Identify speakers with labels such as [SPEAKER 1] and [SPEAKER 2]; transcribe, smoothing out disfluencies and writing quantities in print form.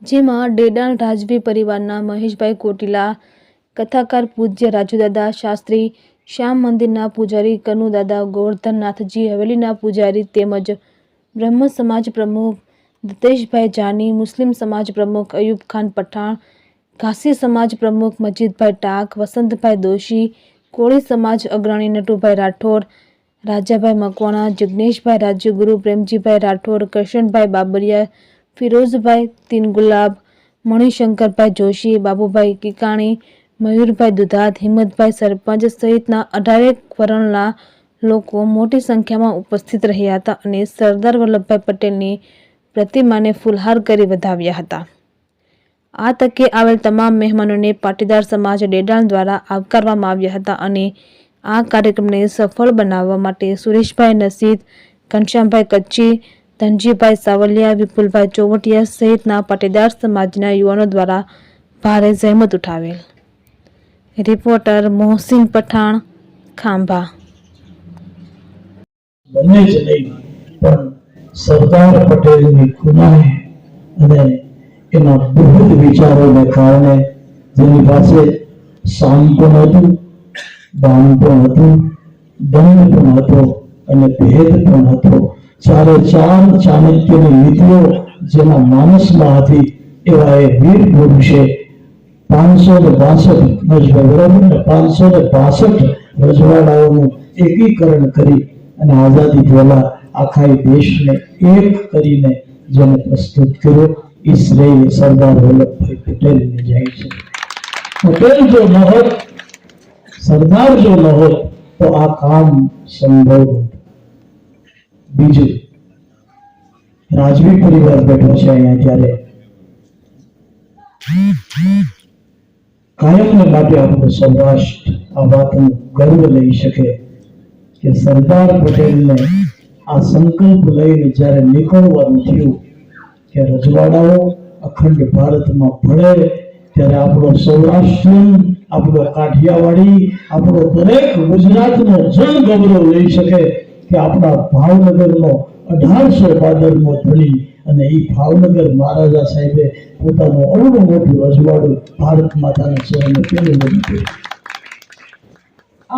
[SPEAKER 1] જેમાં ડેડાણ રાજવી પરિવારના મહેશભાઈ કોટીલા, કથાકાર પૂજ્ય રાજુદાદા શાસ્ત્રી, શ્યામ મંદિરના પૂજારી કનુદાદા ગોવર્ધનનાથજી હવેલીના પૂજારી તેમજ બ્રહ્મ સમાજ પ્રમુખ દત્તેશભાઈ જાની, મુસ્લિમ સમાજ પ્રમુખ અયુબ ખાન પઠાણ, ઘાસી સમાજ પ્રમુખ મજીદભાઈ ટાક, વસંતભાઈ દોશી, કોળી સમાજ અગ્રણી નટુભાઈ રાઠોડ, રાજાભાઈ મકવાણા, જિગ્નેશભાઈ રાજ્યગુરુ, પ્રેમજીભાઈ રાઠોડ, કરશનભાઈ બાબરિયા, ફિરોઝભાઈ તીનગુલાબ, મણિશંકરભાઈ જોશી, બાબુભાઈ કિકાણી, મયુરભાઈ દુધાત, હિંમતભાઈ સરપંચ સહિતના 18 વરણના લોકો મોટી સંખ્યામાં ઉપસ્થિત રહ્યા હતા અને સરદાર વલ્લભભાઈ પટેલની પ્રતિમાને ફૂલહાર કરી વધાવ્યા હતા. આ તકે આવેલ તમામ મહેમાનોને પાટીદાર સમાજ ડેડાણ દ્વારા આવકારવામાં આવ્યા હતા અને આ કાર્યક્રમને સફળ બનાવવા માટે સુરેશભાઈ નસીદ, ઘનશ્યામભાઈ કચ્છી, ધનજીભાઈ સાવલિયા, વિપુલભાઈ ચોવટિયા સહિતના પાટીદાર સમાજના યુવાનો દ્વારા ભારે જહેમત ઉઠાવેલ. રિપોર્ટર મોહસિન પઠાણ, ખાંભા.
[SPEAKER 2] બંને જ નહીં પણ સરદાર પટેલની કુનાએ અને એના બૃહદ વિચારોને કારણે જેની પાસે સામ પણ હતું, દાન પણ હતું, દંડ પણ હતો અને ભેદ પણ હતો. ચારે ચાર ચાણક્યની નીતિઓ જેના માનસમાં હતી એવા એ વીર પુરુષે 562 રજવાડાઓનું એકીકરણ કરી અને આઝાદી પહેલા આખા દેશને એક કરીને જેને પ્રસ્તુત કર્યો એ શ્રેય સરદાર વલ્લભભાઈ પટેલને જાય છે. પટેલ જો ન હોત, સરદાર જો ન હોત તો આ કામ સંભવ હતું. બીજું, રાજવી પરિવાર બેઠો છે અહીંયા ત્યારે કાયમને માટે આપણું સૌરાષ્ટ્ર આ વાતનો ગર્વ લઈ શકે કે સરદાર પટેલને આ સંકલ્પ લઈને જ્યારે નીકળવાનું થયું કે રજવાડાઓ અખંડ ભારતમાં ભળે ત્યારે આપણો સૌરાષ્ટ્ર, આપણો કાઠિયાવાડી, આપણો દરેક ગુજરાતનો જન ગૌરવ લઈ શકે કે આપણા ભાવનગરનો 1812નો ધણી અને એ ભાવનગર મહારાજા સાહેબે પોતાનું અવળું મોટું રજવાડું ભારત માતાના ચરણે પેલું કર્યું.